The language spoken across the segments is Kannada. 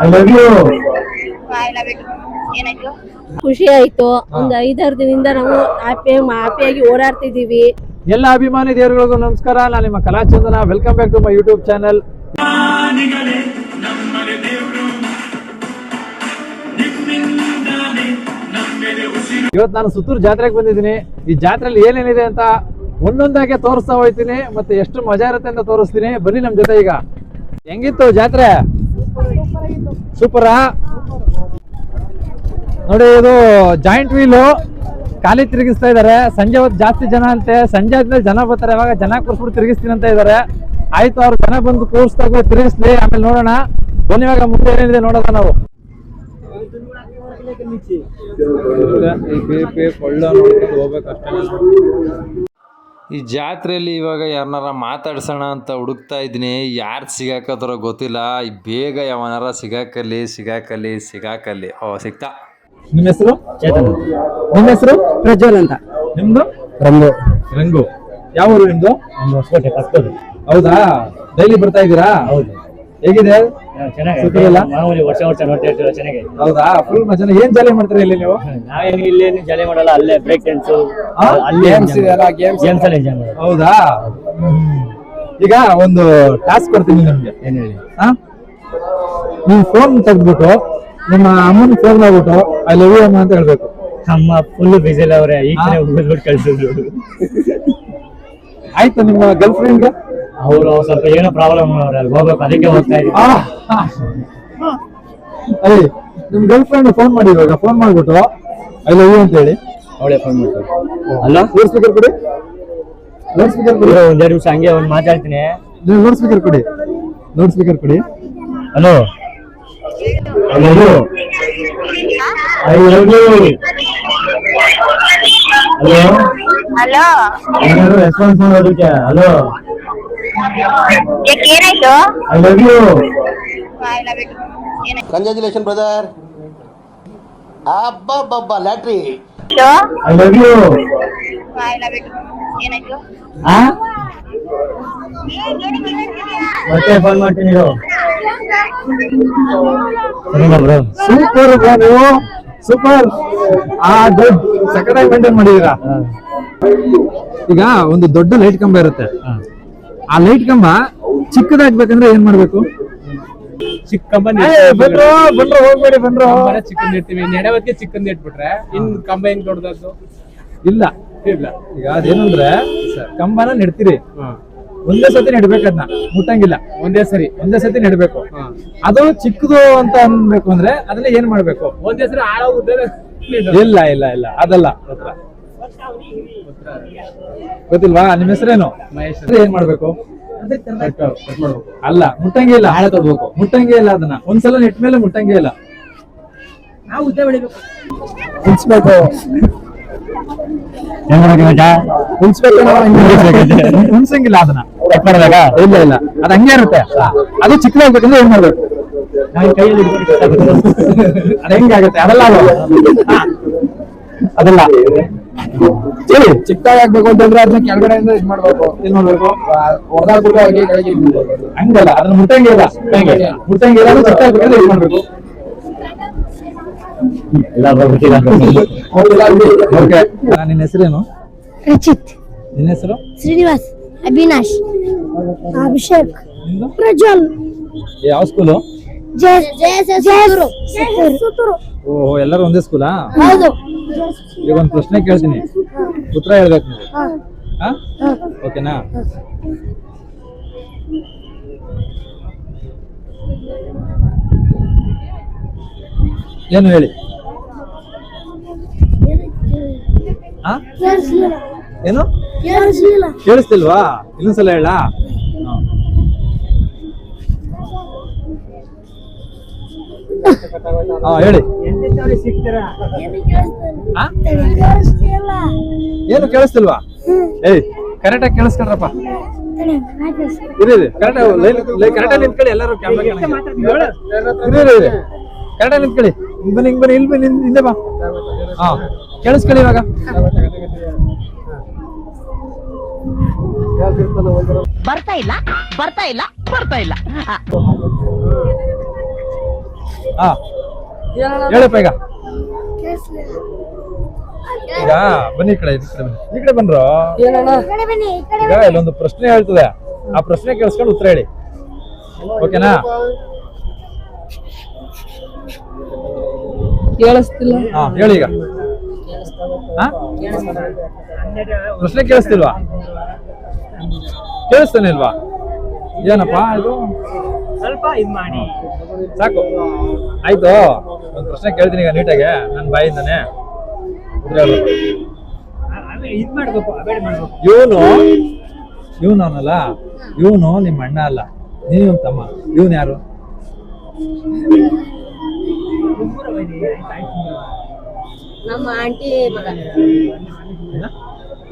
I love you. ಖುಷಿ ಆಯ್ತು. ಒಂದು 5-6 ದಿನದಿಂದ ನಾವು ಹ್ಯಾಪಿಯಾಗಿ ಓಡಾಡ್ತಿದೀವಿ. ಎಲ್ಲ ಅಭಿಮಾನಿ ದೇವರುಗಳಿಗೂ ನಮಸ್ಕಾರ. ನಾನು ನಿಮ್ಮ Kalachandana. Welcome back to my YouTube channel. ಇವತ್ತು ನಾನು ಸುತ್ತೂರು ಜಾತ್ರೆಗೆ ಬಂದಿದ್ದೀನಿ. ಈ ಜಾತ್ರೆಯಲ್ಲಿ ಏನೇನಿದೆ ಅಂತ ಒಂದೊಂದಾಗೆ ತೋರಿಸ್ತಾ ಹೋಗ್ತೀನಿ, ಮತ್ತೆ ಎಷ್ಟು ಮಜಾ ಇರುತ್ತೆ ಅಂತ ತೋರಿಸ್ತೀನಿ. ಬನ್ನಿ ನಮ್ ಜೊತೆ. ಈಗ ಹೆಂಗಿತ್ತು ಜಾತ್ರೆ? ಸೂಪರಾ ನೋಡಿ. ಇದು ಜಾಯಿಂಟ್ ವೀಲು ಖಾಲಿ ತಿರುಗಿಸ್ತಾ ಇದಾರೆ. ಸಂಜೆ ಹೊತ್ತು ಜಾಸ್ತಿ ಜನ ಅಂತೆ. ಸಂಜೆ ಆದ್ಮೇಲೆ ಜನ ಬರ್ತಾರೆ. ಅವಾಗ ಜನ ಕೂರ್ಸ್ಬಿಟ್ಟು ತಿರುಗಿಸ್ತೀನಿ ಅಂತ ಇದಾರೆ. ಆಯ್ತು, ಅವ್ರು ಜನ ಬಂದು ಕೂರಿಸ್ದಾಗ ತಿರುಗಿಸ್ಲಿ, ಆಮೇಲೆ ನೋಡೋಣ. ಬನ್ನಿ ಇವಾಗ ಮುಂದೆ ಏನಿದೆ ನೋಡೋಣ ನಾವು. ಈ ಜಾತ್ರೆಯಲ್ಲಿ ಇವಾಗ ಯಾರನ್ನಾರ ಮಾತಾಡ್ಸೋಣ ಅಂತ ಹುಡುಕ್ತಾ ಇದ್ದೀನಿ. ಯಾರು ಸಿಗಾಕತ್ತಾರೋ ಗೊತ್ತಿಲ್ಲ. ಬೇಗ ಯಾವನಾರ ಸಿಗಾಕಲ್ಲಿ. ಓ ಸಿಗ್ತಾ. ನಿಮ್ಮ ಹೆಸರು? ಚೇತನ್. ನಿಮ್ಮ ಹೆಸರು? ಪ್ರಜ್ವಲ್ ಅಂತ. ನಿಮ್ದು? ರಂಗು. ರಂಗು. ಯಾವ ಊರು ನಿಮ್ದು? ಹೊಸಕೋಟೆ ಪಕ್ಕದ್ದು. ಹೌದಾ? ಡೈಲಿ ಬರ್ತಾ ಇದ್ದೀರಾ? ಹೌದು. ಹೇಗಿದೆ? ಚೆನ್ನಾಗಿದೆ. ಮಾಮೂಲಿ ವರ್ಷ ನೋಡ್ತಾ ಇರ್ತೀವಿ. ಚೆನ್ನಾಗಿದೆ. ಹೌದಾ? ಫುಲ್ ಮಜಾ. ಏನ್ ಜಾಲಿ ಮಾಡ್ತೀರಾ ಇಲ್ಲಿ ನೀವು? ನಾವೇನು ಇಲ್ಲಿ ಜಾಲಿ ಮಾಡಲ್ಲ. ಅಲ್ಲೇ ಬ್ರೇಕ್ ಡ್ಯಾನ್ಸ್, ಅಲ್ಲೇ ಗೇಮ್ಸ್ ಅಲ್ಲಿ ಎಂಜಾಯ್ ಮಾಡೋದು. ಹೌದಾ? ಈಗ ಒಂದು ಟಾಸ್ಕ್ ಕೊಡ್ತೀನಿ ನಿಮ್ಗೆ. ಏನ್ ಹೇಳಿ? ನೀವು ಫೋನ್ ತೆಗ್ದ್ಬಿಟ್ಟು ನಿಮ್ಮ ಅಮ್ಮನ ಫೋನ್ ಮಾಡ್ಬಿಟ್ಟು ಐ ಲವ್ ಯು ಅಮ್ಮ ಅಂತ ಹೇಳ್ಬೇಕು. ಅಮ್ಮ ಫುಲ್ ಬಿಸಿಲ್ ಅವ್ರೆ. ಈಗ ಬಿಟ್ಟು ಕಳ್ಸಿದ್ರು. ಆಯ್ತು. ನಿಮ್ಮ ಗರ್ಲ್ ಫ್ರೆಂಡ್ಗೆ? ಅವರು ಸ್ವಲ್ಪ ಏನೋ ಪ್ರಾಬ್ಲಮ್ ಅವ್ರೆ, ಅಲ್ಲಿ ಹೋಗ್ಬೇಕು, ಅದಕ್ಕೆ ಹೋಗ್ತಾ ಇದ್ದೀವಿ. ನಿಮ್ ಗರ್ಲ್ ಫ್ರೆಂಡ್ ಫೋನ್ ಮಾಡಿ. ಇವಾಗ ಫೋನ್ ಮಾಡ್ಬಿಟ್ಟು ಐ ಲವ್ ಯು ಅಂತ ಹೇಳಿ. ಅವಳೇ ಫೋನ್ ಮಾಡ್ತಾರೆ. ಅಲ್ಲ, ಲೌಡ್ ಸ್ಪೀಕರ್ ಕೊಡಿ. ಲೌಡ್ ಸ್ಪೀಕರ್ ಕೊಡಿ. ಒಂದೆರಡು ನಿಮಿಷ ಹಂಗೆ ಒಂದು ಮಾತಾಡ್ತೀನಿ. ಲೌಡ್ ಸ್ಪೀಕರ್ ಕೊಡಿ. ಲೌಡ್ ಸ್ಪೀಕರ್ ಕೊಡಿ. Hello, I love you. I love you. Hello hello, ಏನಾದ್ರು ರೆಸ್ಪಾನ್ಸ್ ಮಾಡೋದಕ್ಕೆ? ಹಲೋ, ಏನಾಯ್ತು? I love you. Congratulation brother. ಅಬ್ಬಬ್ಬಬ್ಬ ಲ್ಯಾಟ್ರಿ. I love you. ಏನಾಯ್ತು? ಮತ್ತೆ ಫೋನ್ ಮಾಡ್ತೀನಿ ಇರು. ಬ್ರೋ, ಸೂಪರ್ ನೀವು. ಸೂಪರ್. ಸಕಟಾಗಿ ಮೇಂಟೈನ್ ಮಾಡಿದೀರಾ. ಈಗ ಒಂದು ದೊಡ್ಡ ಲೈಟ್ ಕಂಬ ಇರುತ್ತೆ. ಆ ಲೈಟ್ ಕಂಬ ಚಿಕ್ಕದಾಗ್ಬೇಕಂದ್ರೆ ಏನ್ ಮಾಡ್ಬೇಕು? ಚಿಕ್ಕ ಕಂಬ ಬಂದ್ರು ಹೋಗ್ಬೇಡಿ. ಚಿಕ್ಕಂದ್ ಇಡ್ತೀವಿ. ನೆಡವತ್ತಿಗೆ ಚಿಕ್ಕಂದ್ ಇಟ್ಬಿಟ್ರೆ ಇನ್ ಕಂಬ ಹೆಂಗ್ ದೊಡ್ಡದದ್ದು? ಇಲ್ಲ. ಈಗ ಅದೇನಂದ್ರೆ ಕಂಬನ ನೆಡ್ತೀರಿ, ಒಂದೇ ಸತಿ ನೆಡ್ಬೇಕದ್ನ, ಮುಟ್ಟಂಗಿಲ್ಲ. ಒಂದೇ ಸತಿ ನೆಡ್ಬೇಕು. ಅದು ಚಿಕ್ಕದು ಅಂತ ಅನ್ಬೇಕು ಅಂದ್ರೆ ಅದನ್ನ ಏನ್ ಮಾಡ್ಬೇಕು? ಒಂದ್ ಹೆಸರು ಹಾಳಾಗುತ್ತೆ. ಇಲ್ಲ ಅದಲ್ಲ. ಗೊತ್ತಿಲ್ವಾ? ನಿಮ್ ಹೆಸರೇನು? ಮಹೇಶ್. ಏನ್ ಮಾಡ್ಬೇಕು? ಅಲ್ಲ, ಮುಟ್ಟಂಗೆ ಇಲ್ಲ. ಹಾಳೆ ತಗೋಬೇಕು. ಮುಟ್ಟಂಗೆ ಇಲ್ಲ. ಅದನ್ನ ಒಂದ್ಸಲ ನೆಟ್ ಮೇಲೆ ಮುಟ್ಟಂಗೆ ಇಲ್ಲ. ನಾವು ಉದ್ದ ಬೆಳಿಬೇಕು. ಉಳಿಸ್ಬೇಕು. ಉಣ್ಸಂಗಿಲ್ಲ ಅದನ್ನ. ಇಲ್ಲ ಅದ್ ಹಂಗೆ ಇರುತ್ತೆ. ಅದು ಚಿಕ್ಕದಾಗ್ಬೇಕಂದ್ರೆ ಏನ್ ಮಾಡ್ಬೇಕು? ಅದ್ ಹೆಂಗಾಗುತ್ತೆ? ಅದಲ್ಲ. ಸರಿ, ಚಿಕ್ಕದಾಗಿ ಆಗ್ಬೇಕು ಅಂತಂದ್ರೆ ಅದನ್ನ ಕೆಳಗಡೆಯಿಂದ ಇದ್ ಮಾಡ್ಬೇಕು. ಏನ್ ಮಾಡ್ಬೇಕು? ಹೊಡೆದಾಗ್ಬಿಟ್ಟು ಹಾಗೆ ಕೆಳಗೆ ಹಂಗಲ್ಲ. ಅದನ್ನ ಮುಟ್ಟಂಗೆ ಇಲ್ಲ. ಚಿಕ್ಕದಾಗ್ಬೇಕಂದ್ರೆ ಏನ್ ಮಾಡ್ಬೇಕು? ನಿನ್ನ ಹೆಸರೇನು? ರಚಿತ್. ನಿನ್ನ ಹೆಸರು? ಶ್ರೀನಿವಾಸ್. ಅವಿನಾಶ್. ಅಭಿಷೇಕ್. ಪ್ರಜ್ವಲ್. ಯಾವ ಸ್ಕೂಲು? ಓಹೋ, ಎಲ್ಲರೂ ಒಂದೇ ಸ್ಕೂಲಾ? ಹೌದು. ಈಗ ಒಂದು ಪ್ರಶ್ನೆ ಕೇಳ್ತೀನಿ, ಉತ್ತರ ಹೇಳ್ಬೇಕು ನೀವು. ಓಕೆನಾ? ಏನು ಹೇಳಿ? ಏನು ಕೇಳಿಸ್ತಿಲ್ವಾ? ಇನ್ನೊಂದ್ಸಲ ಹೇಳ. ಹೇಳಿ. ಏನು ಕೇಳಿಸ್ತಿಲ್ವಾ? ಏಯ್, ಕರೆಕ್ಟಾಗಿ ಕೇಳಿಸ್ಕೊಂಡ್ರಪ್ಪ. ಕರೆಕ್ಟಾಗಿ ನಿಂತ್ಕೊಳ್ಳಿ ಎಲ್ಲರೂ. ಕರೆಕ್ಟಾಗಿ ನಿಂತ್ಕೊಳ್ಳಿ. ಬನ್ನಿ, ಇಲ್ಲಿ ಬನ್ನಿ, ಹಿಂದೆ ಬಾ. ಕೇಳಿಸ್ಕೊಳ್ಳಿ ಇವಾಗ. ಬರ್ತಾ ಇಲ್ಲ. ಹಾ ಹೇಳಪ್ಪ ಈಗ ಈಗ ಬನ್ನಿ ಈ ಕಡೆ ಈ ಕಡೆ ಬನ್ರೋ. ಈಗ ಇಲ್ಲೊಂದು ಪ್ರಶ್ನೆ ಹೇಳ್ತದೆ, ಆ ಪ್ರಶ್ನೆ ಕೇಳಿಸ್ಕೊಂಡು ಉತ್ತರ ಹೇಳಿ, ಓಕೆನಾ? ಕೇಳಿಸ್ತಿಲ್ಲ. ಹಾ ಹೇಳಿ ಈಗ. ಪ್ರಶ್ನೆ ಕೇಳಿಸ್ತಿಲ್ವಾ? ಕೇಳಿಸ್ತಾನೆ ಇಲ್ವಾ? ಏನಪ್ಪಾ ಇದು? ಸ್ವಲ್ಪ ಇದ್ ಮಾಡಿ. ಸಾಕು ಆಯ್ತು. ಒಂದು ಪ್ರಶ್ನೆ ಕೇಳ್ತೀನಿ ಈಗ ನೀಟಾಗೆ ನನ್ನ ಬಾಯಿಂದಾನೆ. ಇದ್ ಮಾಡ್ಬೇಕು, ಅಬೇಡ್ ಮಾಡ್ಬೇಕು. ಇವನು ಅವನಲ್ಲ, ಇವನು ನಿಮ್ಮ ಅಣ್ಣ ಅಲ್ಲ, ನೀವು ತಮ್ಮ. ಇವನ್ ಯಾರು? ನಮ್ಮ ಆಂಟಿ ಮಗ.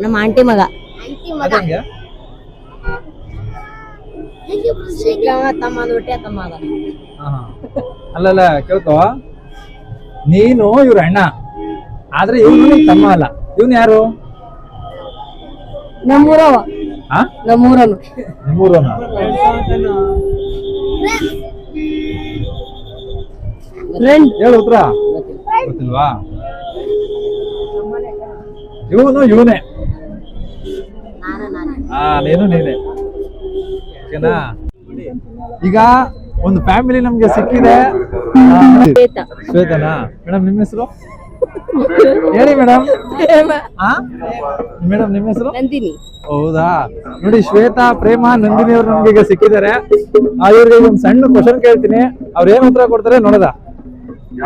ನಮ್ಮ ಆಂಟಿ ಮಗ. ಅದಂಗೆ? ತಮ್ಮ ಹೊಟ್ಟೆ ತಮ್ಮ ಅದ. ಅಲ್ಲಲ್ಲ ಕೇಳ್ತವ, ನೀನು ಇವ್ರ ಅಣ್ಣ ಆದ್ರೆ ಇವನು ತಮ್ಮ ಅಲ್ಲ. ಇವನ್ ಯಾರು? ನಮ್ಮೂರವ. ಹಾ ನಮ್ಮೂರನು. ನಿಮ್ಮೂರವನ? ಹೇಳು ಉತ್ತರ. ಗೊತ್ತಿಲ್ವಾ? ಇವನೇ. ನೀನೇ ಓಕೆನಾ? ಈಗ ಒಂದು ಫ್ಯಾಮಿಲಿ ನಮ್ಗೆ ಸಿಕ್ಕಿದೆ. ಶ್ವೇತನಾ ಮೇಡಮ್? ನಿಮ್ಮ ಹೆಸರು ಹೇಳಿ ಮೇಡಮ್. ಮೇಡಮ್ ನಿಮ್ಮ ಹೆಸರು? ನಂದಿನಿ. ಹೌದಾ? ನೋಡಿ, ಶ್ವೇತಾ, ಪ್ರೇಮ, ನಂದಿನಿ ಅವ್ರು ನಮ್ಗೆ ಈಗ ಸಿಕ್ಕಿದ್ದಾರೆ. ಇವ್ರಿಗೆ ಒಂದು ಸಣ್ಣ ಕ್ವಶನ್ ಕೇಳ್ತೀನಿ, ಅವ್ರು ಏನ್ ಉತ್ತರ ಕೊಡ್ತಾರೆ ನೋಡೋದ?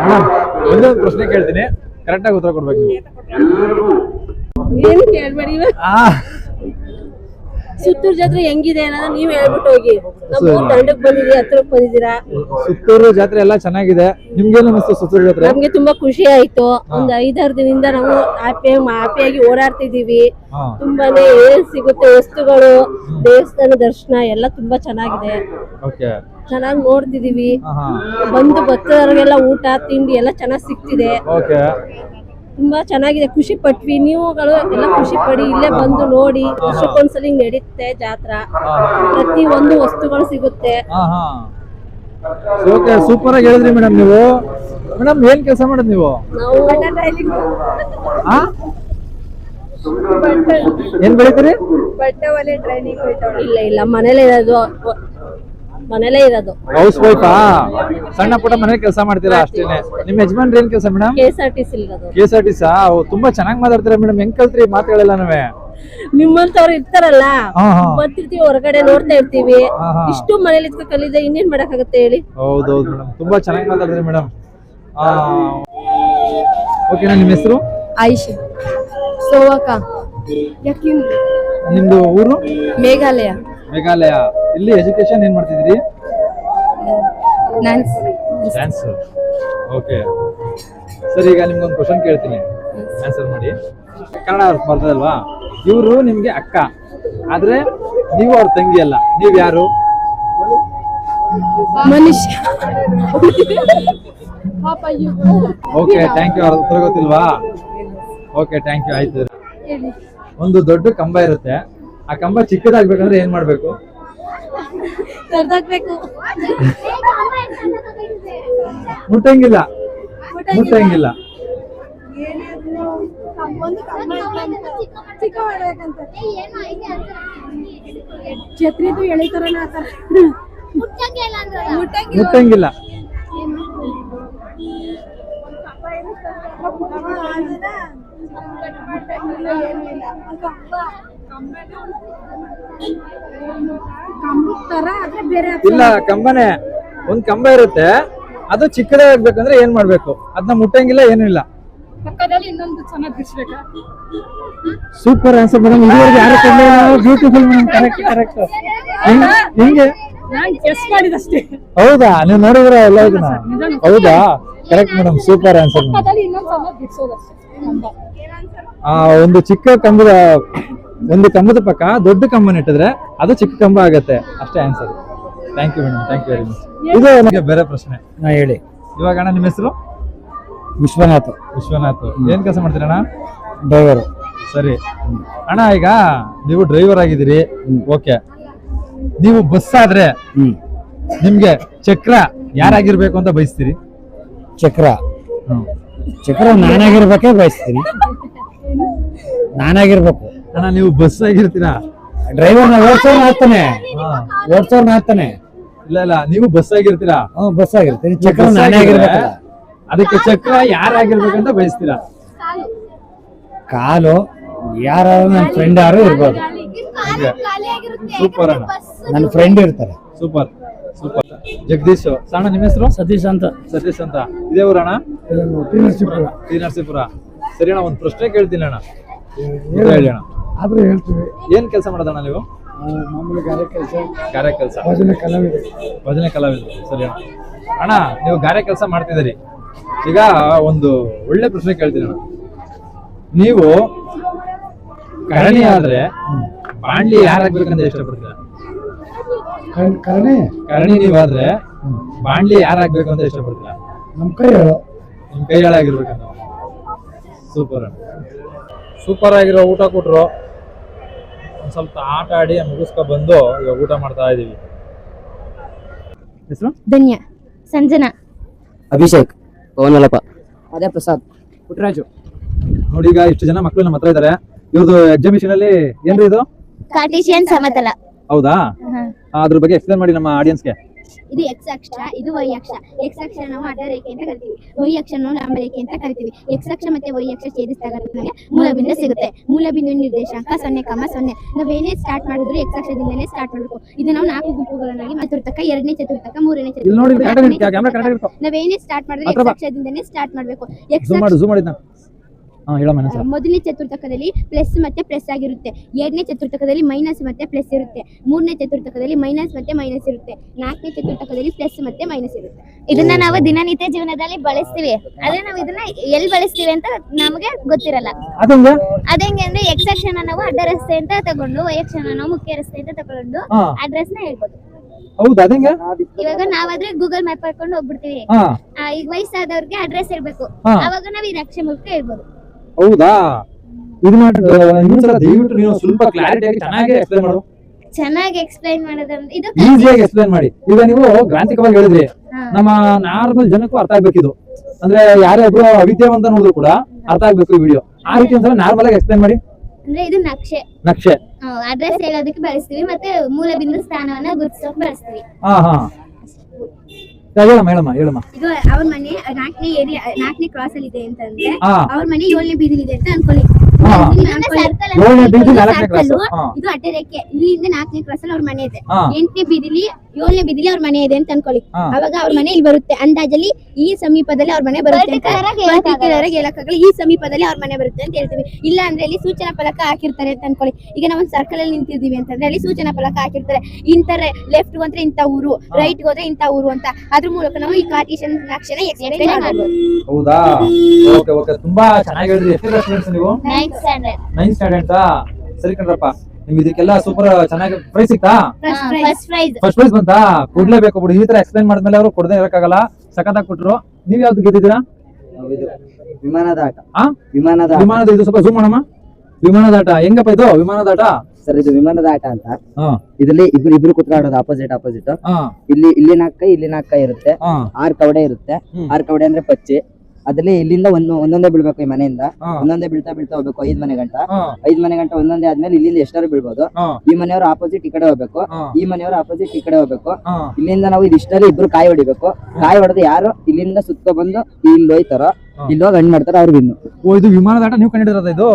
ಮೇಡಮ್ ಒಂದೊಂದು ಪ್ರಶ್ನೆ ಕೇಳ್ತೀನಿ, ಕರೆಕ್ಟ್ ಆಗಿ ಉತ್ತರ ಕೊಡ್ಬೇಕು ನೀವು. ಏನು ಕೇಳ್ಬೇಡಿ. ಸುತ್ತೂರು ಜಾತ್ರೆ ಹೆಂಗಿದೆ ಅನ್ನೋದು ನೀವ್ ಹೇಳ್ಬಿಟ್ಟು ಹೋಗಿ. ನಮ್ಮ ತಂಡಕ್ ಬಂದಿದ್ದೀರಾ, ಹತ್ರಕ್ ಬಂದಿದ್ದೀರಾ? ಸುತ್ತೂರು ಜಾತ್ರೆ ಎಲ್ಲ ಚೆನ್ನಾಗಿದೆ. ನಿಮ್ಗೇನು ಅನಿಸ್ತು ಸುತ್ತೂರು ಜಾತ್ರೆ? ನಮ್ಗೆ ತುಂಬಾ ಖುಷಿ ಆಯ್ತು. ಒಂದ್ 5-6 ದಿನದಿಂದ ನಾವು ಹ್ಯಾಪಿಯಾಗಿ ಓಡಾಡ್ತಿದೀವಿ. ತುಂಬಾನೇ ಏನ್ ಸಿಗುತ್ತೆ ವಸ್ತುಗಳು, ದೇವಸ್ಥಾನ ದರ್ಶನ ಎಲ್ಲ ತುಂಬಾ ಚೆನ್ನಾಗಿದೆ. ಚೆನ್ನಾಗಿ ನೋಡ್ತಿದೀವಿ. ಬಂದು ಭಕ್ತರಿಗೆಲ್ಲ ಊಟ ತಿಂಡಿ ಎಲ್ಲ ಚೆನ್ನಾಗಿ ಸಿಗ್ತಿದೆ. ತುಂಬಾ ಚೆನ್ನಾಗಿದೆ, ಖುಷಿ ಪಟ್ವಿ. ನೀವುಗಳು ಎಲ್ಲ ಖುಷಿ ಪಡಿ, ಇಲ್ಲೇ ಬಂದು ನೋಡಿ. ವರ್ಷಕ್ಕೊಂದ್ಸಲಿ ನಡೀತೆ ಜಾತ್ರಾ, ಪ್ರತಿ ಒಂದು ವಸ್ತುಗಳು ಸಿಗುತ್ತೆ. ಸೂಪರ್ ಆಗಿ ಹೇಳಿದ್ರಿ ಮೇಡಮ್. ನೀವು ಮೇಡಮ್ ಏನ್ ಕೆಲಸ ಮಾಡೋದು ನೀವು? ನಾವು ಏನ್ ಬೆಳಿತೀರಿ? ಬಟ್ಟೆ ಹೊಲಿಗೆ ಟ್ರೈನಿಂಗ್. ಇಲ್ಲ ಮನೇಲೆ ಇರೋದು. ಹೌಸ್ ವೈಫಾ? ಸಣ್ಣ ಪುಟ್ಟ ಮನೇಲಿ ಕೆಲಸ ಮಾಡ್ತೀರಾ ಅಷ್ಟೇನೆ? ನಿಮ್ ಯಜಮಾನ್ರಿ ಏನ್ ಕೆಲಸ ಮೇಡಮ್? KSRTC. ತುಂಬಾ ಚೆನ್ನಾಗಿ ಮಾತಾಡ್ತೀರಾ ಮೇಡಮ್. ಹೆಂಗ್ ಕಲ್ತ್ರಿ ಮಾತುಗಳೆಲ್ಲ? ನಿಮ್ಮಂತವ್ರು ಇರ್ತಾರಲ್ಲ, ಬರ್ತಿರ್ತೀವಿ, ಹೊರಗಡೆ ನೋಡ್ತಾ ಇರ್ತೀವಿ. ಇಷ್ಟು ಮನೇಲಿ ಇದ್ಕೊ ಕಲಿದೆ, ಇನ್ನೇನ್ ಮಾಡಕ್ಕಾಗತ್ತೆ ಹೇಳಿ? ಹೌದೌದು ಮೇಡಮ್, ತುಂಬಾ ಚೆನ್ನಾಗಿ ಮಾತಾಡಿದ್ರಿ ಮೇಡಮ್. ಓಕೆನಾ? ನಿಮ್ಮ ಹೆಸರು? ಆಯಿಷಾ. ಸೋವಾಕ. ನಿಮ್ದು ಊರು? ಮೇಘಾಲಯ. ಇಲ್ಲಿ ಎಜುಕೇಶನ್ ಏನ್ ಮಾಡ್ತಿದ್ರಿ? ಡ್ಯಾನ್ಸ್. ಓಕೆ ಸರಿ, ಈಗ ನಿಮ್ಗೊಂದು ಕ್ವಶನ್ ಕೇಳ್ತೀನಿ, ಆನ್ಸರ್ ಮಾಡಿ. ಕನ್ನಡ ಬರ್ತದಲ್ವಾ? ಇವರು ನಿಮ್ಗೆ ಅಕ್ಕ, ಆದ್ರೆ ನೀವು ಅವ್ರ ತಂಗಿ ಅಲ್ಲ. ನೀವ್ ಯಾರು? ಮನುಷ್ಯ. Okay thank you. ಅವ್ರ ಉತ್ತರ ಗೊತ್ತಿಲ್ವಾ? Okay thank you. ಆಯ್ತು. ಒಂದು ದೊಡ್ಡ ಕಂಬ ಇರುತ್ತೆ, ಆ ಕಂಬ ಚಿಕ್ಕದಾಗ್ಬೇಕಂದ್ರೆ ಏನ್ ಮಾಡ್ಬೇಕು? ಮುಟ್ಟಂಗಿಲ್ಲ. ಛತ್ರಿದು ಎಳಿತಾರಲ್ಲ ಆ ತರ. ಮುಟ್ಟಂಗಿಲ್ಲ. ಇಲ್ಲ, ಕಂಬನೇ. ಒಂದ್ ಕಂಬ ಇರುತ್ತೆ, ಅದು ಚಿಕ್ಕದಾಗ್ಬೇಕಂದ್ರೆ ಏನ್ ಮಾಡ್ಬೇಕು? ಅದನ್ನ ಮುಟ್ಟಂಗಿಲ್ಲ, ಏನೂ ಇಲ್ಲ. Super answer madam. ಇದುವರೆಗೆ ಯಾರು ಕೊಡ್ಲಿಲ್ಲ. Beautiful madam. ಕರೆಕ್ಟ್. ಹಿಂಗೆ ಹೌದಾ? ನೀವು ನೋಡಿದ್ರ ಎಲ್ಲ ಇದನ್ನ? ಹೌದಾ? Correct madam, super answer. ಒಂದು ಚಿಕ್ಕ ಕಂಬದ, ಒಂದು ಕಂಬದ ಪಕ್ಕ ದೊಡ್ಡ ಕಂಬನ ಇಟ್ಟಿದ್ರೆ ಅದು ಚಿಕ್ಕ ಕಂಬ ಆಗತ್ತೆ, ಅಷ್ಟೇ answer. Thank you madam, thank you very much. ಇದು ನನಗೆ ಬೇರೆ ಪ್ರಶ್ನೆ. ಹೇಳಿ. ಇವಾಗ ಅಣ್ಣ ನಿಮ್ಮ ಹೆಸರು? ವಿಶ್ವನಾಥ್. ಏನ್ ಕೆಲಸ ಮಾಡ್ತೀರಣ್ಣ? ಡ್ರೈವರ್. ಸರಿ ಅಣ್ಣ, ಈಗ ನೀವು ಡ್ರೈವರ್ ಆಗಿದ್ದೀರಿ, ಓಕೆ. ನೀವು ಬಸ್ ಆದ್ರೆ ನಿಮ್ಗೆ ಚಕ್ರ ಯಾರಾಗಿರ್ಬೇಕು ಅಂತ ಬಯಸ್ತೀರಿ? ಚಕ್ರ ಚಕ್ರ ನಾನಾಗಿರ್ಬೇಕೇ ಬಯಸ್ತೀನಿ. ನಾನಾಗಿರ್ಬೇಕು. ಅಣ್ಣ ನೀವು ಬಸ್ ಆಗಿರ್ತೀರಾ? ಡ್ರೈವರ್ನ ಓಡ್ಸೋರ್ನ ಆಗ್ತಾನೆ. ಇಲ್ಲ ನೀವು ಬಸ್ ಆಗಿರ್ತೀರಾ? ಬಸ್ ಆಗಿರ್ತೀನಿ. ಚಕ್ರ ನಾನೇ ಆಗಿರ್ಬೇಕಲ್ಲ. ಅದಕ್ಕೆ ಚಕ್ರ ಯಾರಾಗಿರ್ಬೇಕಂತ ಬಯಸ್ತೀರಾ? ಕಾಲು ಯಾರು ನನ್ನ ಫ್ರೆಂಡ್ ಯಾರು ಇರ್ಬೋದು. ಸೂಪರ್ ಅಣ್ಣ, ನನ್ನ ಫ್ರೆಂಡ್ ಇರ್ತಾರೆ. ಸೂಪರ್. ಜಗದೀಶ್ ಸಣ್ಣ, ನಿಮ್ಮ ಹೆಸರು? ಸತೀಶ್ ಅಂತ. ಇದೇ ಊರಣ್ಣ? ಟಿ ನರಸೀಪುರ. ಸರಿ ಅಣ್ಣ, ಒಂದು ಪ್ರಶ್ನೆ ಕೇಳ್ತೀನಿ ಅಣ್ಣ, ಹೇಳಿ ಅಣ್ಣ. ಆದ್ರೆ ಹೇಳ್ತೀವಿ. ಏನ್ ಕೆಲಸ ಮಾಡೋದಣ್ಣ ನೀವು? ಮಾಮೂಲಿ ಗಾರೆ ಕೆಲಸ. ಭಜನೆ ಕಲಾವಿದರು. ಸರಿ ಅಣ್ಣ. ಅಣ್ಣ ನೀವು ಗಾರೆ ಕೆಲಸ ಮಾಡ್ತಿದ್ದೀರಿ, ಈಗ ಒಂದು ಒಳ್ಳೆ ಪ್ರಶ್ನೆ ಕೇಳ್ತೀನಿ ಅಣ್ಣ. ನೀವು ಕರಣಿ ಆದ್ರೆ ಬಾಂಡ್ಲಿ ಯಾರಾಗ್ಬೇಕಂತ ಇಷ್ಟಪಡ್ತೀರಾ? ಕರಣಿ ನೀವಾದ್ರೆ ಬಾಂಡ್ಲಿ ಯಾರಾಗ್ಬೇಕು ಅಂತ ಇಷ್ಟಪಡ್ತೀರಾ? ನಮ್ ಕೈಗಳು. ನಿಮ್ ಕೈಯಾಳಾಗಿರ್ಬೇಕಂತ. ಸೂಪರ್ ಅಣ್ಣ, ಸೂಪರ್ ಆಗಿರೋ ಊಟ ಕೊಟ್ರು. ಒಂದ್ ಸ್ವಲ್ಪ ಆಟ ಆಡಿ ಮುಗಿಸ್ಕೊ ಬಂದು ಇವಾಗ ಊಟ ಮಾಡ್ತಾ ಇದೀವಿ. ಹೆಸರು? ಧನ್ಯ, ಸಂಜನಾ, ಅಭಿಷೇಕ್, ಪವನಲಪ್ಪ, ಅದೇ ಪ್ರಸಾದ್, ಪುಟ್ಟರಾಜು. ನೋಡಿ ಈಗ ಇಷ್ಟು ಜನ ಮಕ್ಕಳು ನಮ್ಮ ಹತ್ರ ಇದಾರೆ. ಇವ್ರದ್ದು ಎಕ್ಸಿಬಿಷನ್ ಅಲ್ಲಿ ಏನ್ರಿ ಇದು? ಕಾರ್ಟೇಶಿಯನ್ ಸಮತಲ. ಹೌದಾ? ಅದ್ರ ಬಗ್ಗೆ ಎಕ್ಸ್ಪ್ಲೇನ್ ಮಾಡಿ ನಮ್ಮ ಆಡಿಯನ್ಸ್ಗೆ. ಇದು ಎಕ್ಸ್ ಅಕ್ಷ, ಇದು ವೈ ಅಕ್ಷ. ಎಕ್ಸ್ ಅಕ್ಷ ನಾವು ಅಡ್ಡ ರೇಖೆ ಅಂತ ಕರಿತೀವಿ, ವೈ ಅಕ್ಷ ಲಂಬ ರೇಖೆ ಅಂತ ಕರಿತೀವಿ. ಎಕ್ಸ್ ಅಕ್ಷ ಮತ್ತೆ ವೈ ಅಕ್ಷ ಛೇದಿಸಿದಾಗ ನಮಗೆ ಮೂಲಬಿಂದು ಸಿಗುತ್ತೆ. ಮೂಲಬಿಂದು ನಿರ್ದೇಶಾಂಕ 0,0. ನಾವೇನೇ ಸ್ಟಾರ್ಟ್ ಮಾಡಿದ್ರು ಎಕ್ಸ್ ಅಕ್ಷದಿಂದನೇ ಸ್ಟಾರ್ಟ್ ಮಾಡಬೇಕು. ಇದು ನಾವು 4 ಗುಂಪುಗಳನ್ನಾಗಿ ಚತುರ್ಥಕ, 2ನೇ ಚತುರ್ಥಕ, 3ನೇ ಚತುರ್ಥಕ. ನಾವೇನೇ ಸ್ಟಾರ್ಟ್ ಮಾಡಿದ್ರೆ ಎಕ್ಸ್ ಅಕ್ಷದಿಂದನೇ ಸ್ಟಾರ್ಟ್ ಮಾಡಬೇಕು. ಮೊದಲನೇ ಚತುರ್ಥಕದಲ್ಲಿ ಪ್ಲಸ್ ಮತ್ತೆ ಪ್ಲಸ್ ಆಗಿರುತ್ತೆ, 2ನೇ ಚತುರ್ಥಕದಲ್ಲಿ ಮೈನಸ್ ಮತ್ತೆ ಪ್ಲಸ್ ಇರುತ್ತೆ, 3ನೇ ಚತುರ್ಥಕದಲ್ಲಿ ಮೈನಸ್ ಮತ್ತೆ ಮೈನಸ್ ಇರುತ್ತೆ, 4ನೇ ಚತುರ್ಥಕದಲ್ಲಿ ಪ್ಲಸ್ ಮತ್ತೆ ಮೈನಸ್ ಇರುತ್ತೆ. ಇದನ್ನ ನಾವು ದಿನನಿತ್ಯ ಜೀವನದಲ್ಲಿ ಬಳಸ್ತೀವಿ, ಆದ್ರೆ ನಾವು ಇದನ್ನ ಎಲ್ಲಿ ಬಳಸ್ತೀವಿ ಅಂತ ನಮಗೆ ಗೊತ್ತಿರಲ್ಲ. ಅದೇಂಗೆ ಅಂದ್ರೆ ಎಕ್ಸ್ ಅಕ್ಷನ ನಾವು ಅಡ್ಡ ರಸ್ತೆ ಅಂತ ತಗೊಂಡು, ವೈ ಅಕ್ಷನ ನಾವು ಮುಖ್ಯ ರಸ್ತೆ ಅಂತ ತಗೊಂಡು ಅಡ್ರೆಸ್ ನ ಹೇಳ್ಬೋದು. ಹೌದಾ? ಇವಾಗ ನಾವಾದ್ರೆ ಗೂಗಲ್ ಮ್ಯಾಪ್ ಹಾಕೊಂಡು ಹೋಗ್ಬಿಡ್ತೀವಿ. ಈಗ ವಯಸ್ಸಾದವ್ರಿಗೆ ಅಡ್ರೆಸ್ ಇರ್ಬೇಕು, ಅವಾಗ ನಾವ್ ಈ ನಕ್ಷೆ ಮೂಲಕ ಹೇಳ್ಬೋದು. ಹೌದಾ? ಇದು ದಯವಿಟ್ಟು ನೀವು ಸ್ವಲ್ಪ ಕ್ಲಾರಿಟಿಯಾಗಿ ಚೆನ್ನಾಗಿ ಎಕ್ಸ್ಪ್ಲೈನ್ ಮಾಡು. ಚೆನ್ನಾಗಿ ಎಕ್ಸ್ಪ್ಲೈನ್ ಮಾಡೋದಂದ್ರೆ ಇದು ಈಸಿಯಾಗಿ ಎಕ್ಸ್ಪ್ಲೈನ್ ಮಾಡಿ. ಈಗ ನೀವು ಗ್ರಾಂಥಿಕವಾಗಿ ಹೇಳಿದ್ರಿ, ನಮ್ಮ ನಾರ್ಮಲ್ ಜನಕ್ಕೂ ಅರ್ಥ ಆಗ್ಬೇಕಿದು. ಅಂದ್ರೆ ಯಾರೇ ಒಬ್ರು ಅವಿದ್ಯಾವಂತ ನೋಡಿದ್ರು ಕೂಡ ಅರ್ಥ ಆಗ್ಬೇಕು ಈ ವಿಡಿಯೋ. ಆ ರೀತಿ ಒಂದ್ಸಲ ನಾರ್ಮಲ್ ಆಗಿ ಎಕ್ಸ್ಪ್ಲೈನ್ ಮಾಡಿ. ಅಂದ್ರೆ ಇದು ನಕ್ಷೆ ಅಡ್ರೆಸ್ ಹೇಳೋದಕ್ಕೆ ಬಳಸ್ತೀವಿ, ಮತ್ತೆ ಮೂಲ ಬಿಂದು ಸ್ಥಾನವನ್ನ ಗುರುತಿಸೋಕೆ ಬಳಸ್ತೀವಿ. ಹೇಳಮ್ಮ. ಇದು ಅವ್ರ ಮನೆ 4ನೇ ಕ್ರಾಸ್ ಅಲ್ಲಿ ಇದೆ ಅಂತಂದ್ರೆ ಅವ್ರ ಮನೆ 7ನೇ ಬೀದಿಲಿ ಇದೆ ಅಂತ ಅನ್ಕೊಳ್ಳಿ. ಇದು ಅಡ್ಡ ರೇಖೆ, ಇಲ್ಲಿಂದ 4ನೇ ಕ್ರಾಸ್ ಅಲ್ಲಿ ಅವ್ರ ಮನೆ ಇದೆ, 8ನೇ ಬೀದಿಲಿ 7ನೇ ಬೀದಿಲಿ ಅವ್ರ ಮನೆ ಇದೆ ಅಂತ ಅನ್ಕೊಳ್ಳಿ. ಅವಾಗ ಅವ್ರ ಮನೆ ಇಲ್ಲಿ ಬರುತ್ತೆ, ಅಂದಾಜಲ್ಲಿ ಈ ಸಮೀಪದಲ್ಲಿ ಅವ್ರ ಮನೆ ಬರುತ್ತೆ ಅಂತ ಹೇಳಕ್ಕಾಗಲ್ಲ, ಈ ಸಮೀಪದಲ್ಲಿ ಅವ್ರ ಮನೆ ಬರುತ್ತೆ ಅಂತ ಹೇಳ್ತೀವಿ. ಇಲ್ಲ ಅಂದ್ರೆ ಇಲ್ಲಿ ಸೂಚನಾ ಫಲಕ ಹಾಕಿರ್ತಾರೆ ಅಂತ ಅನ್ಕೊಳ್ಳಿ. ಈಗ ನಾವು ಒಂದು ಸರ್ಕಲ್ ಅಲ್ಲಿ ನಿಂತಿದ್ದೀವಿ ಅಂತಂದ್ರೆ ಅಲ್ಲಿ ಸೂಚನಾ ಫಲಕ ಹಾಕಿರ್ತಾರೆ, ಇಂತ ಲೆಫ್ಟ್ ಹೋದ್ರೆ ಇಂತ ಊರು, ರೈಟ್ ಹೋದ್ರೆ ಇಂತ ಊರು ಅಂತ. ಅದ್ರ ಮೂಲಕ ನಾವು ಈ ಕಾರ್ಟೇಶಿಯನ್ ನಕ್ಷೆನ ಎಕ್ಸ್ಪ್ಲೇನ್ ಮಾಡ್ಬೋದು. ಹೌದಾ? ಓಕೆ ಓಕೆ, ತುಂಬಾ ಚೆನ್ನಾಗಿ ಹೇಳಿದ್ರಿ. ಎಷ್ಟು ಸ್ಟೂಡೆಂಟ್ಸ್ ನೀವು? 9th standard. 9th standard. ಸರಿ ಕಣ್ರಪ್ಪ, ನಿಮ್ಗೆ ಇದಕ್ಕೆಲ್ಲ ಸೂಪರ್ ಚೆನ್ನಾಗಿ ಪ್ರೈಸ್ ಸಿಕ್ತಾ? ಫಸ್ಟ್ ಪ್ರೈಸ್ ಬಂತಾ? ಕೊಡ್ಲೇಬೇಕು ಬಿಡು. ಈ ತರ ಎಕ್ಸ್ಪ್ಲೈನ್ ಮಾಡಿದ್ಮೇಲೆ ಅವರು ಕೊಡದೇ ಇರಕ್ಕಾಗಲ್ಲ, ಸಖತ್ತಾಗಿ ಕೊಟ್ರು. ನೀವ್ ಯಾವ್ದು ಗೆದ್ದಿದ್ದೀರಾ? ವಿಮಾನದಾಟ. ವಿಮಾನದ ಇದು ಸ್ವಲ್ಪ ಝೂಮ್ ಮಾಡಮ್ಮ. ವಿಮಾನದಾಟ ಹೆಂಗಪ್ಪ ಇದು? ವಿಮಾನದಾಟ ಸರ್, ಇದು ವಿಮಾನದಾಟ ಅಂತ. ಇದರಲ್ಲಿ ಇಬ್ರು ಕುತ್ಕೊಳ್ಳೋದು ಆಪೋಸಿಟ್. ಇಲ್ಲಿ 4 ಕೈ, ಇಲ್ಲಿ 4 ಕೈ ಇರುತ್ತೆ. 6 ಕವಡೆ ಇರುತ್ತೆ. 6 ಕವಡೆ ಅಂದ್ರೆ ಪಚ್ಚೆ. ಅದ್ರಲ್ಲಿ ಇಲ್ಲಿಂದ ಒಂದೊಂದೇ ಬೀಳ್ಬೇಕು, ಈ ಮನೆಯಿಂದ ಒಂದೊಂದೇ ಬೀಳ್ತಾ ಹೋಗ್ಬೇಕು 5 ಮನೆ ಗಂಟ. 5 ಮನೆ ಗಂಟ ಒಂದೊಂದೇ ಆದ್ಮೇಲೆ ಇಲ್ಲಿಂದ ಎಷ್ಟಾರು ಬೀಳ್ಬೋದು. ಈ ಮನೆಯವರು ಆಪೋಸಿಟ್ ಈ ಕಡೆ ಹೋಗ್ಬೇಕು, ಈ ಮನೆಯವರು ಆಪೋಸಿಟ್ ಈ ಕಡೆ ಹೋಗ್ಬೇಕು. ಇಲ್ಲಿಂದ ನಾವು ಇದಿಷ್ಟಲ್ಲಿ ಇಬ್ರು ಕಾಯಿ ಹೊಡಿಬೇಕು. ಕಾಯಿ ಹೊಡೆದು ಯಾರು ಇಲ್ಲಿಂದ ಸುತ್ಕೊ ಬಂದು ಇಲ್ಲಿ ಹೋಯ್ತಾರೋ ಇಲ್ಲಿ ಹೋಗಿ ಹಣ್ಣು ಮಾಡ್ತಾರ ಅವ್ರಿಗೆ ಇನ್ನು. ಇದು ವಿಮಾನದಾಟ ನೀವು ಕಂಡಿರೋದ? ಇದು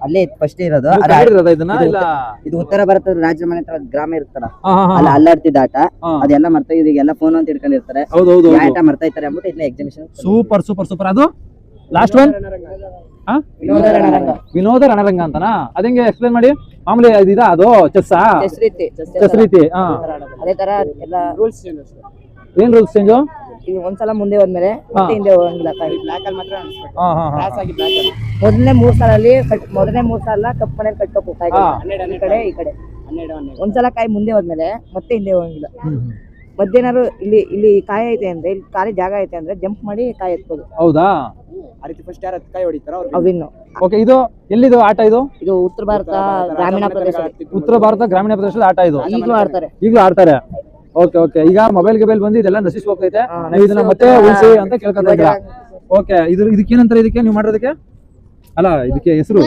ಅಲ್ಲೇ ಫಸ್ಟ್ ಇರೋದು. ಇದು ಉತ್ತರ ಭಾರತದ ರಾಜ್ಯ ಮನೆ ಗ್ರಾಮ ಇರ್ತಾರ, ಅಲ್ಲಿ ಅಲ್ಲಾಡ್ತಿದ್ದ ಆಟ. ಅದೆಲ್ಲ ಮರ್ತಾ ಇದೀಗೆಲ್ಲ ಫೋನ್ ಅಂತ ಇಟ್ಕೊಂಡಿರ್ತಾರೆ, ಆಟ ಮರ್ತಾ ಇರ್ತಾರೆ ಅಂದ್ಬಿಟ್ಟು ಇದನ್ನ ಎಕ್ಸಿಬಿಷನ್. Super super super. ಅದು ಲಾಸ್ಟ್ ಒನ್ ವಿನೋದ ರಣರಂಗ ಅಂತನಾ? ಅದಂಗೆ ಎಕ್ಸ್ಪ್ಲೇನ್ ಮಾಡಿ. ಮಾಮೂಲಿ ಇದಾ ಅದು ಚೆಸ್ ರೀತಿ? ಅದೇ ತರ ಎಲ್ಲ ರೂಲ್ಸ್. ಏನ್ ರೂಲ್ಸ್ ಚೇಂಜ್? ಒಂದ್ಸಲ ಮುಂದೆ ಹೋದ್ಮೇಲೆ ಮತ್ತೆ ಹಿಂದೆ ಹೋಗಂಗಿಲ್ಲ. ಮೊದಲನೇ 3 ಸಾಲ ಕಪ್ ಮನೇಲಿ ಕಟ್ಬೇಕು, ಈ ಕಡೆ ಈ ಕಡೆ. ಒಂದ್ಸಲ ಕಾಯಿ ಮುಂದೆ ಹೋದ್ಮೇಲೆ ಮತ್ತೆ ಹಿಂದೆ ಹೋಗಂಗಿಲ್ಲ. ಮಧ್ಯಾಹ್ನ ಇಲ್ಲಿ ಕಾಯಿ ಐತೆ ಅಂದ್ರೆ, ಇಲ್ಲಿ ಖಾಲಿ ಜಾಗ ಐತೆ ಅಂದ್ರೆ ಜಂಪ್ ಮಾಡಿ ಕಾಯಿ ಎತ್ಬೋದು. ಹೌದಾ? ಆ ರೀತಿ ಫಸ್ಟ್ ಯಾರು ಕಾಯಿ ಹೊಡಿತಾರೋ ಅವಿನ್ನು. ಓಕೆ, ಇದು ಎಲ್ಲಿದು ಆಟ? ಇದು ಉತ್ತರ ಭಾರತ ಗ್ರಾಮೀಣ ಪ್ರದೇಶ. ಉತ್ತರ ಭಾರತ ಗ್ರಾಮೀಣ ಪ್ರದೇಶದ ಆಟ ಇದು. ಈಗಲೂ ಆಡ್ತಾರೆ. ಆಡ್ತಾರೆ. ಓಕೆ ಓಕೆ, ಈಗ ಮೊಬೈಲ್ ಬಂದು ಇದೆಲ್ಲ ನಶಿಸಿ ಹೋಗ್ತೈತೆ, ನೀವು ಇದನ್ನ ಮತ್ತೆ ಉಳಿಸಿ ಅಂತ ಕೇಳ್ಕೊತಾ ಇದ್ದೀರಾ. ಓಕೆ, ಇದಕ್ಕೇನಂತಾರೆ, ಇದಕ್ಕೆ ನೀವು ಮಾಡೋದಕ್ಕೆ ಅಲ್ಲ, ಇದಕ್ಕೆ ಹೆಸರು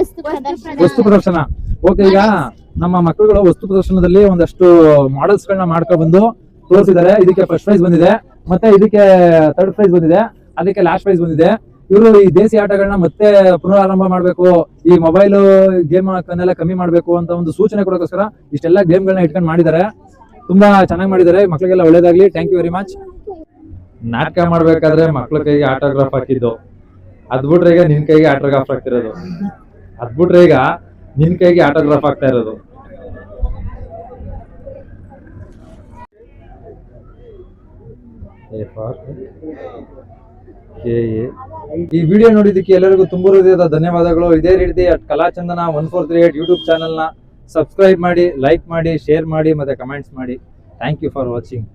ವಸ್ತು ಪ್ರದರ್ಶನ. ಓಕೆ, ಈಗ ನಮ್ಮ ಮಕ್ಕಳುಗಳು ವಸ್ತು ಪ್ರದರ್ಶನದಲ್ಲಿ ಒಂದಷ್ಟು ಮಾಡೆಲ್ಸ್ ಗಳನ್ನ ಮಾಡ್ಕೊಂಡು ಬಂದು ತೋರಿಸಿದ್ದಾರೆ. ಇದಕ್ಕೆ ಫಸ್ಟ್ ಪ್ರೈಸ್ ಬಂದಿದೆ, ಮತ್ತೆ ಇದಕ್ಕೆ ಥರ್ಡ್ ಪ್ರೈಸ್ ಬಂದಿದೆ, ಅದಕ್ಕೆ ಲಾಸ್ಟ್ ಪ್ರೈಸ್ ಬಂದಿದೆ. ಇವರು ಈ ದೇಸಿ ಆಟಗಳನ್ನ ಮತ್ತೆ ಪುನರಾರಂಭ ಮಾಡ್ಬೇಕು, ಈ ಮೊಬೈಲ್ ಗೇಮ್ ಅನ್ನೆಲ್ಲ ಕಮ್ಮಿ ಮಾಡ್ಬೇಕು ಅಂತ ಒಂದು ಸೂಚನೆ ಕೊಡೋಕ್ಕೋಸ್ಕರ ಇಷ್ಟೆಲ್ಲ ಗೇಮ್ಗಳನ್ನ ಇಟ್ಕೊಂಡು ಮಾಡಿದ್ದಾರೆ. ತುಂಬಾ ಚೆನ್ನಾಗಿ ಮಾಡಿದ್ದಾರೆ, ಮಕ್ಕಳಿಗೆಲ್ಲ ಒಳ್ಳೇದಾಗ್ಲಿ. Thank you very much. ನಾಟಕ ಮಾಡ್ಬೇಕಾದ್ರೆ ಮಕ್ಳ ಕೈಗೆ ಆಟೋಗ್ರಾಫ್ ಹಾಕಿದ್ದು, ಅದ್ಬಿಟ್ರೆ ಈಗ ನಿನ್ ಕೈಗೆ ಆಟೋಗ್ರಾಫ್ ಹಾಕ್ತಿರೋದು, ಅದ್ಬಿಟ್ರೆ ಈಗ ನಿನ್ ಕೈಗೆ ಆಟೋಗ್ರಾಫ್ ಆಗ್ತಾ ಇರೋದು. ಈ ವಿಡಿಯೋ ನೋಡಿದ್ದಕ್ಕೆ ಎಲ್ಲರಿಗೂ ತುಂಬ ಹೃದಯದ ಧನ್ಯವಾದಗಳು. ಇದೇ ರೀತಿ ಕಲಾಚಂದನ 1438 ಯೂಟ್ಯೂಬ್ ಚಾನಲ್ನ ಸಬ್ಸ್ಕ್ರೈಬ್ ಮಾಡಿ, ಲೈಕ್ ಮಾಡಿ, ಶೇರ್ ಮಾಡಿ, ಮತ್ತೆ ಕಮೆಂಟ್ಸ್ ಮಾಡಿ. Thank you for watching.